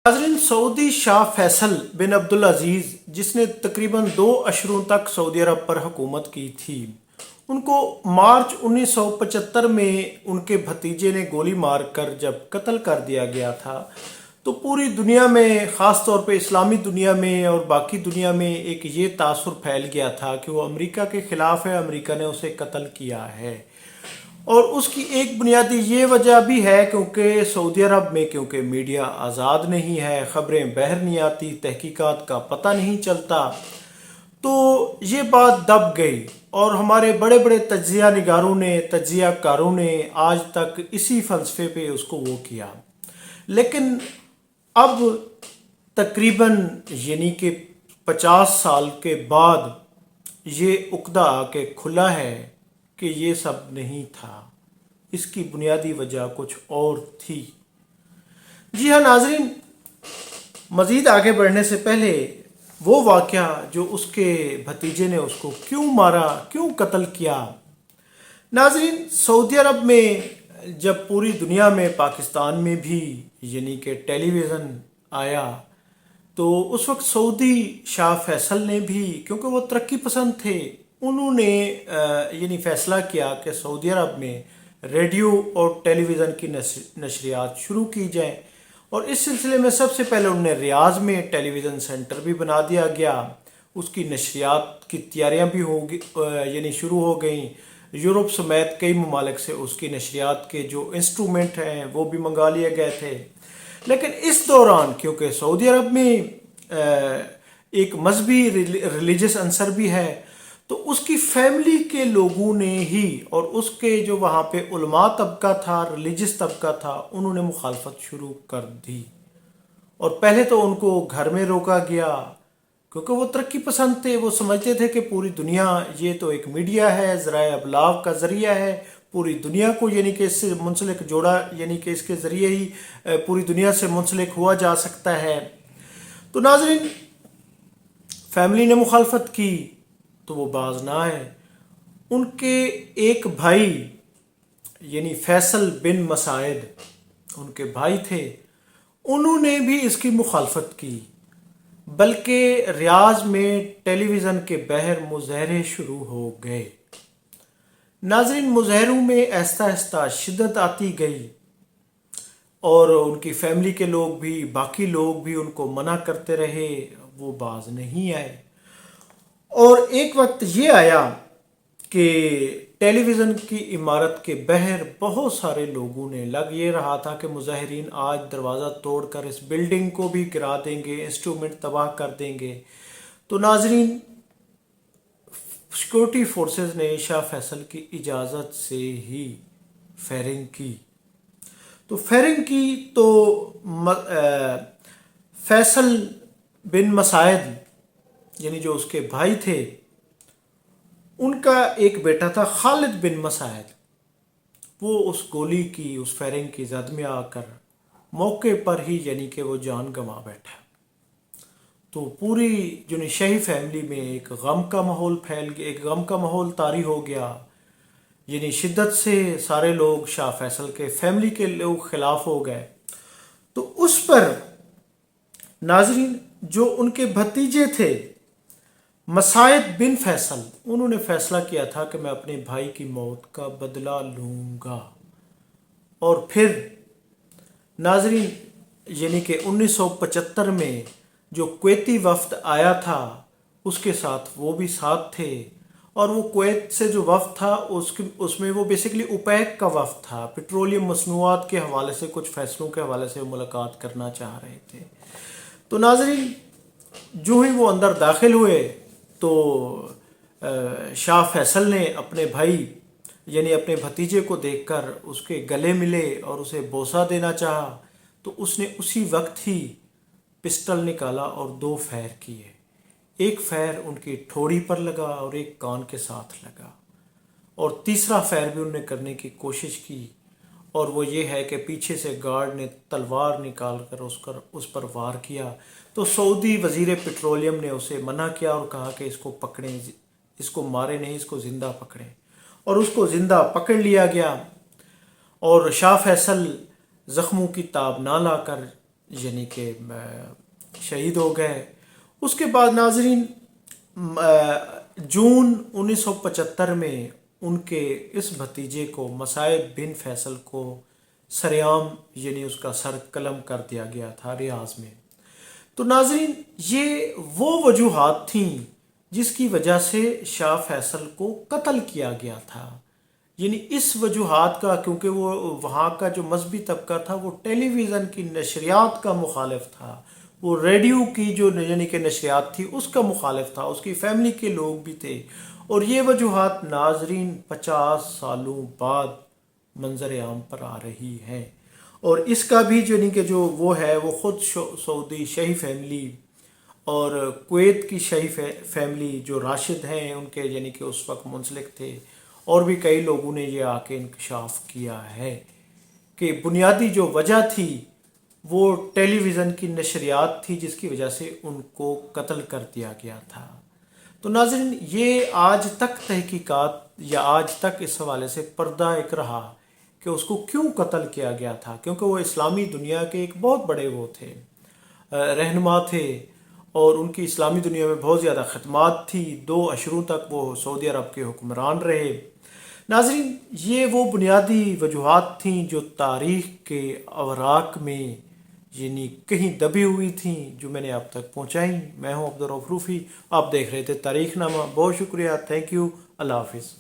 ناظرین، سعودی شاہ فیصل بن عبدالعزیز جس نے تقریباً 2 عشروں تک سعودی عرب پر حکومت کی تھی، ان کو مارچ 1975 میں ان کے بھتیجے نے گولی مار کر جب قتل کر دیا گیا تھا تو پوری دنیا میں، خاص طور پہ اسلامی دنیا میں اور باقی دنیا میں ایک یہ تاثر پھیل گیا تھا کہ وہ امریکہ کے خلاف ہے، امریکہ نے اسے قتل کیا ہے۔ اور اس کی ایک بنیادی یہ وجہ بھی ہے کیونکہ سعودی عرب میں کیونکہ میڈیا آزاد نہیں ہے، خبریں باہر نہیں آتی، تحقیقات کا پتہ نہیں چلتا، تو یہ بات دب گئی اور ہمارے بڑے بڑے تجزیہ نگاروں نے، تجزیہ کاروں نے آج تک اسی فلسفے پہ اس کو وہ کیا۔ لیکن اب تقریباً یعنی کہ 50 سال کے بعد یہ عقدہ آ کے کھلا ہے کہ یہ سب نہیں تھا، اس کی بنیادی وجہ کچھ اور تھی۔ جی ہاں ناظرین، مزید آگے بڑھنے سے پہلے وہ واقعہ جو اس کے بھتیجے نے اس کو کیوں مارا، کیوں قتل کیا۔ ناظرین، سعودی عرب میں جب پوری دنیا میں، پاکستان میں بھی یعنی کہ ٹیلی ویژن آیا تو اس وقت سعودی شاہ فیصل نے بھی، کیونکہ وہ ترقی پسند تھے، انہوں نے یعنی فیصلہ کیا کہ سعودی عرب میں ریڈیو اور ٹیلی ویژن کی نشریات شروع کی جائیں، اور اس سلسلے میں سب سے پہلے انہوں نے ریاض میں ٹیلی ویژن سینٹر بھی بنا دیا گیا، اس کی نشریات کی تیاریاں بھی یعنی شروع ہو گئیں۔ یورپ سمیت کئی ممالک سے اس کی نشریات کے جو انسٹرومنٹ ہیں وہ بھی منگا لیے گئے تھے۔ لیکن اس دوران کیونکہ سعودی عرب میں ایک مذہبی ریلیجس عنصر بھی ہے، تو اس کی فیملی کے لوگوں نے ہی اور اس کے جو وہاں پہ علماء طبقہ تھا، ریلیجس طبقہ تھا، انہوں نے مخالفت شروع کر دی۔ اور پہلے تو ان کو گھر میں روکا گیا کیونکہ وہ ترقی پسند تھے، وہ سمجھتے تھے کہ پوری دنیا یہ تو ایک میڈیا ہے، ذرائع ابلاغ کا ذریعہ ہے، پوری دنیا کو یعنی کہ اس سے منسلک جوڑا، یعنی کہ اس کے ذریعے ہی پوری دنیا سے منسلک ہوا جا سکتا ہے۔ تو ناظرین، فیملی نے مخالفت کی تو وہ باز نہ آئے۔ ان کے ایک بھائی یعنی فیصل بن مساعد ان کے بھائی تھے، انہوں نے بھی اس کی مخالفت کی، بلکہ ریاض میں ٹیلی ویژن کے باہر مظاہرے شروع ہو گئے۔ ناظرین، مظاہروں میں آہستہ آہستہ شدت آتی گئی اور ان کی فیملی کے لوگ بھی، باقی لوگ بھی ان کو منع کرتے رہے، وہ باز نہیں آئے۔ اور ایک وقت یہ آیا کہ ٹیلی ویژن کی عمارت کے باہر بہت سارے لوگوں نے، لگ یہ رہا تھا کہ مظاہرین آج دروازہ توڑ کر اس بلڈنگ کو بھی گرا دیں گے، انسٹرومنٹ تباہ کر دیں گے۔ تو ناظرین، سیکورٹی فورسز نے شاہ فیصل کی اجازت سے ہی فائرنگ کی۔ تو فائرنگ کی تو فیصل بن مساعد یعنی جو اس کے بھائی تھے، ان کا ایک بیٹا تھا خالد بن مساعد، وہ اس گولی کی، اس فائرنگ کی زد میں آ کر موقع پر ہی یعنی کہ وہ جان گنوا بیٹھا۔ تو پوری جو شاہی فیملی میں ایک غم کا ماحول پھیل گیا، ایک غم کا ماحول طاری ہو گیا، یعنی شدت سے سارے لوگ شاہ فیصل کے فیملی کے لوگ خلاف ہو گئے۔ تو اس پر ناظرین، جو ان کے بھتیجے تھے مساعد بن فیصل، انہوں نے فیصلہ کیا تھا کہ میں اپنے بھائی کی موت کا بدلہ لوں گا۔ اور پھر ناظرین، یعنی کہ 1975 میں جو کویتی وفد آیا تھا، اس کے ساتھ وہ بھی ساتھ تھے، اور وہ کویت سے جو وفد تھا اس میں وہ بیسیکلی اوپیک کا وفد تھا، پیٹرولیم مصنوعات کے حوالے سے کچھ فیصلوں کے حوالے سے ملاقات کرنا چاہ رہے تھے۔ تو ناظرین، جو ہی وہ اندر داخل ہوئے تو شاہ فیصل نے اپنے بھائی یعنی اپنے بھتیجے کو دیکھ کر اس کے گلے ملے اور اسے بوسہ دینا چاہا، تو اس نے اسی وقت ہی پسٹل نکالا اور 2 فائر کیے۔ ایک فائر ان کی ٹھوڑی پر لگا اور ایک کان کے ساتھ لگا، اور تیسرا فائر بھی انہوں نے کرنے کی کوشش کی، اور وہ یہ ہے کہ پیچھے سے گارڈ نے تلوار نکال کر اس پر وار کیا۔ تو سعودی وزیر پیٹرولیم نے اسے منع کیا اور کہا کہ اس کو پکڑیں، اس کو مارے نہیں، اس کو زندہ پکڑیں، اور اس کو زندہ پکڑ لیا گیا۔ اور شاہ فیصل زخموں کی تاب نہ لا کر یعنی کہ شہید ہو گئے۔ اس کے بعد ناظرین جون 1975 میں ان کے اس بھتیجے کو مصعب بن فیصل کو سریعام یعنی اس کا سر قلم کر دیا گیا تھا ریاض میں۔ تو ناظرین یہ وہ وجوہات تھیں جس کی وجہ سے شاہ فیصل کو قتل کیا گیا تھا، یعنی اس وجوہات کا، کیونکہ وہ وہاں کا جو مذہبی طبقہ تھا وہ ٹیلی ویژن کی نشریات کا مخالف تھا، وہ ریڈیو کی جو یعنی کہ نشریات تھی اس کا مخالف تھا، اس کی فیملی کے لوگ بھی تھے، اور یہ وجوہات ناظرین 50 سالوں بعد منظر عام پر آ رہی ہے۔ اور اس کا بھی یعنی کہ جو وہ ہے وہ خود سعودی شاہی فیملی اور کویت کی شاہی فیملی جو راشد ہیں ان کے یعنی کہ اس وقت منسلک تھے، اور بھی کئی لوگوں نے یہ آ کے انکشاف کیا ہے کہ بنیادی جو وجہ تھی وہ ٹیلی ویژن کی نشریات تھی جس کی وجہ سے ان کو قتل کر دیا گیا تھا۔ تو ناظرین یہ آج تک تحقیقات یا آج تک اس حوالے سے پردہ ایک رہا کہ اس کو کیوں قتل کیا گیا تھا، کیونکہ وہ اسلامی دنیا کے ایک بہت بڑے وہ تھے، رہنما تھے، اور ان کی اسلامی دنیا میں بہت زیادہ خدمات تھی، 2 عشروں تک وہ سعودی عرب کے حکمران رہے۔ ناظرین یہ وہ بنیادی وجوہات تھیں جو تاریخ کے اوراق میں یعنی کہیں دبی ہوئی تھیں، جو میں نے آپ تک پہنچائیں۔ میں ہوں عبدالرؤف روفی، آپ دیکھ رہے تھے تاریخ نامہ۔ بہت شکریہ، تھینک یو، اللہ حافظ۔